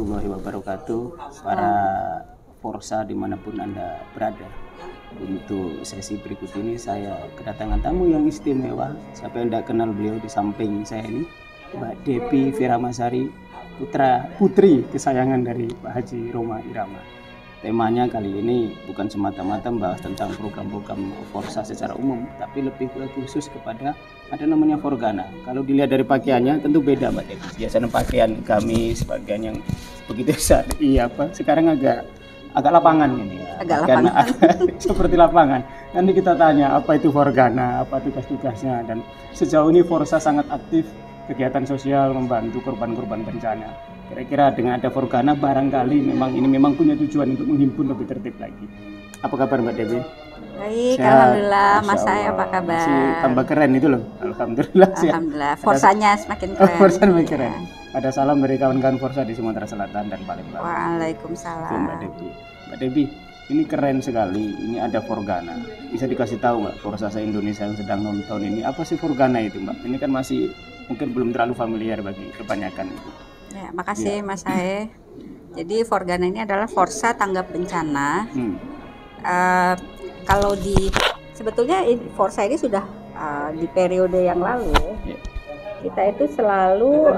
warahmatullahi wabarakatuh, para Forsa dimanapun Anda berada. Untuk sesi berikut ini saya kedatangan tamu yang istimewa. Siapa yang tidak kenal beliau di samping saya ini, Mbak Depi Viramasari, putri kesayangan dari Pak Haji Rhoma Irama. Temanya kali ini bukan semata-mata membahas tentang program-program Forsa secara umum, tapi lebih khusus kepada ada namanya Forgana. Kalau dilihat dari pakaiannya tentu beda Mbak Depi. Biasanya pakaian kami sebagian yang begitu besar, sekarang agak lapangan ini ya. Seperti lapangan. Nanti kita tanya apa itu Forgana, apa tugas-tugasnya, dan sejauh ini Forsa sangat aktif kegiatan sosial membantu korban-korban bencana. Kira-kira dengan ada Forgana barangkali memang punya tujuan untuk menghimpun lebih tertib lagi. Apa kabar Mbak Dewi? Baik, alhamdulillah. Mas saya apa kabar? Masih tambah keren itu loh. Alhamdulillah. Alhamdulillah. Forsanya semakin keren. Forsa semakin keren. Ada salam dari kawan-kawan Forsa di Sumatera Selatan dan Palembang. Waalaikumsalam. Mbak Devi. Mbak Devi, ini keren sekali. Ini ada Forgana. Bisa dikasih tahu nggak Forsa se-Indonesia yang sedang nonton ini, apa sih Forgana itu Mbak? Ini kan masih mungkin belum terlalu familiar bagi kebanyakan itu. Ya, makasih Mas Sae. Jadi Forgana ini adalah Forsa tanggap bencana. Kalau sebetulnya Forsa ini sudah di periode yang lalu. Kita itu selalu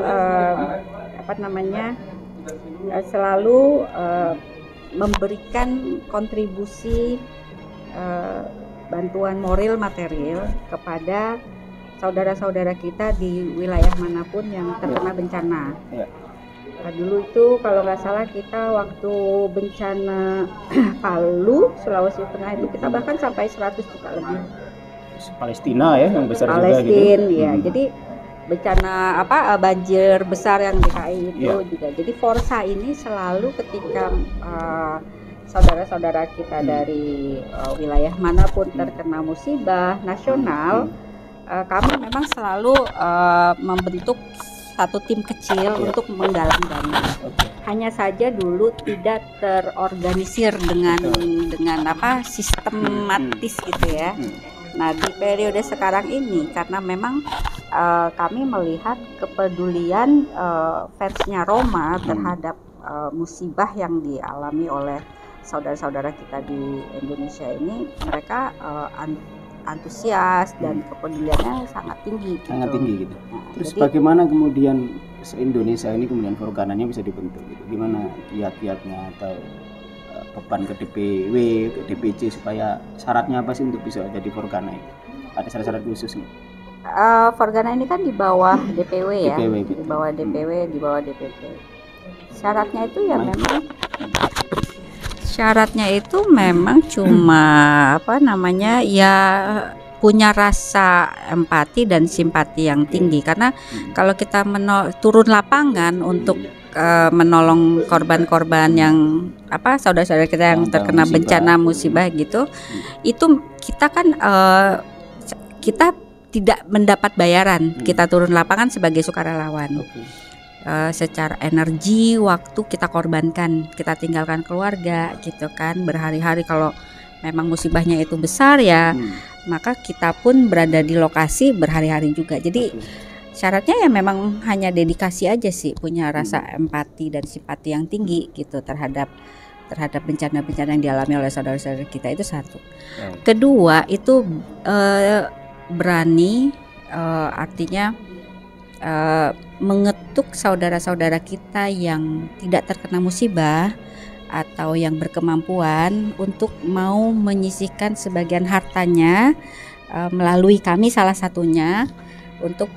memberikan kontribusi bantuan moral material kepada saudara-saudara kita di wilayah manapun yang terkena bencana. Dulu itu kalau nggak salah kita waktu bencana Palu, Sulawesi Tengah itu kita bahkan sampai 100 juta lebih. Palestina ya yang besar juga gitu. Ya. Jadi bencana banjir besar yang DKI itu juga. Jadi Forsa ini selalu ketika saudara-saudara kita dari wilayah manapun terkena musibah nasional, kami memang selalu membentuk satu tim kecil untuk menggalang dana. Hanya saja dulu tidak terorganisir dengan sistematis gitu ya. Nah di periode sekarang ini karena memang kami melihat kepedulian fansnya Rhoma terhadap musibah yang dialami oleh saudara-saudara kita di Indonesia ini, mereka antusias dan kepeduliannya sangat tinggi gitu. Terus jadi, bagaimana kemudian se-Indonesia ini kemudian Forgananya bisa dibentuk gitu? Gimana kiat-kiatnya atau beban ke DPW, ke DPC supaya syaratnya apa sih untuk bisa jadi Forgana itu? Ada syarat-syarat khusus nih? Forgana ini kan di bawah DPW ya, di bawah DPW, di bawah DPP. Syaratnya itu memang cuma punya rasa empati dan simpati yang tinggi, karena kalau kita turun lapangan untuk menolong korban-korban yang saudara-saudara kita yang terkena bencana musibah gitu, itu kita kan kita tidak mendapat bayaran, kita turun lapangan sebagai sukarelawan. Secara energi, waktu kita korbankan, kita tinggalkan keluarga gitu kan, berhari-hari. Kalau memang musibahnya itu besar ya, maka kita pun berada di lokasi berhari-hari juga. Jadi syaratnya ya memang hanya dedikasi aja sih, punya rasa empati dan simpati yang tinggi gitu terhadap bencana-bencana yang dialami oleh saudara-saudara kita, itu satu. Kedua itu berani, artinya mengetuk saudara-saudara kita yang tidak terkena musibah atau yang berkemampuan untuk mau menyisihkan sebagian hartanya melalui kami salah satunya untuk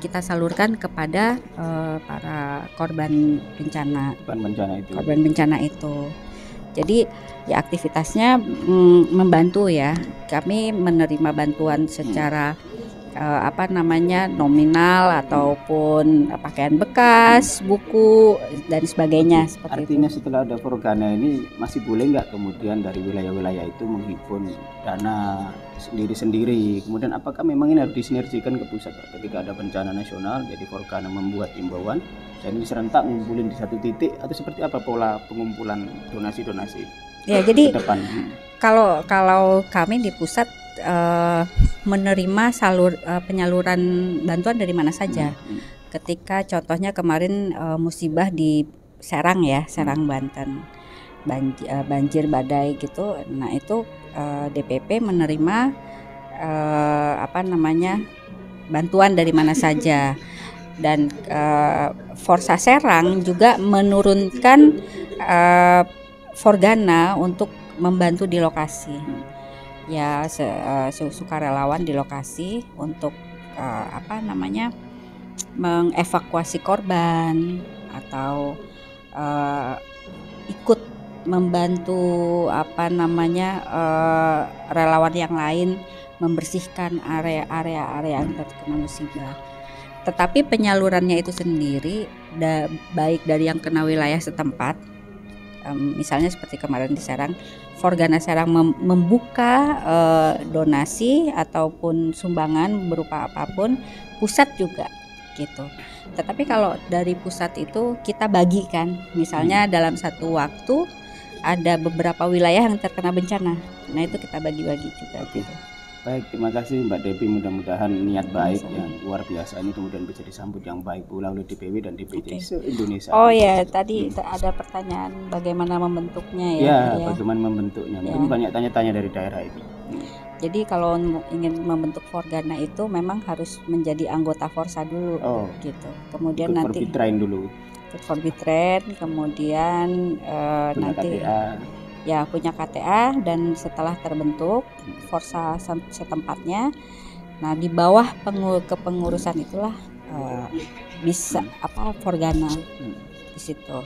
kita salurkan kepada para korban bencana itu. Jadi ya aktivitasnya membantu ya. Kami menerima bantuan secara nominal ataupun pakaian bekas, buku dan sebagainya. Artinya setelah ada Forgana ini masih boleh nggak kemudian dari wilayah-wilayah itu menghimpun dana sendiri-sendiri? Kemudian apakah memang ini harus disinergikan ke pusat ketika ada bencana nasional? Jadi Forgana membuat imbauan dan ini serentak ngumpulin di satu titik, atau seperti apa pola pengumpulan donasi-donasi? Ya, jadi kalau kami di pusat menerima penyaluran bantuan dari mana saja. Ketika contohnya kemarin musibah di Serang ya, Serang Banten, banjir badai gitu. Nah itu DPP menerima bantuan dari mana saja, dan Forsa Serang juga menurunkan Forgana untuk membantu di lokasi. Ya sukarelawan di lokasi untuk mengevakuasi korban atau ikut membantu relawan yang lain membersihkan area-area yang terkena musibah. Tetapi penyalurannya itu sendiri baik dari yang kena wilayah setempat, misalnya seperti kemarin di Serang, Forgana Serang membuka donasi ataupun sumbangan berupa apapun, pusat juga gitu. Tetapi kalau dari pusat itu kita bagikan, misalnya dalam satu waktu ada beberapa wilayah yang terkena bencana, nah itu kita bagi-bagi juga gitu. Baik, terima kasih Mbak Devi, mudah-mudahan niat baik yang luar biasa ini kemudian bisa disambut yang baik pula oleh DPW dan DPD se-Indonesia. Oh ya, tadi ada pertanyaan bagaimana membentuknya ya. Ya, bagaimana membentuknya. Mungkin banyak tanya-tanya dari daerah itu. Jadi kalau ingin membentuk Forgana itu memang harus menjadi anggota Forsa dulu, gitu. Kemudian nanti Forbitrain dulu. Forbitrain, kemudian nanti KTA. Ya punya KTA, dan setelah terbentuk Forsa setempatnya, nah di bawah kepengurusan itulah bisa Forgana di situ.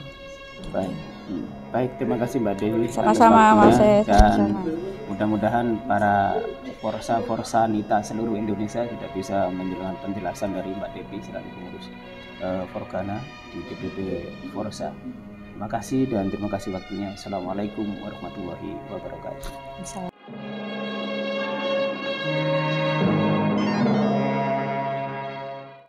Baik, terima kasih Mbak Dewi. Sama-sama Mas. Dan mudah-mudahan para Forsa Nita seluruh Indonesia tidak bisa menjelaskan penjelasan dari Mbak Devi selaku pengurus Forgana di DPP Forsa. Terima kasih dan terima kasih waktunya. Assalamualaikum warahmatullahi wabarakatuh.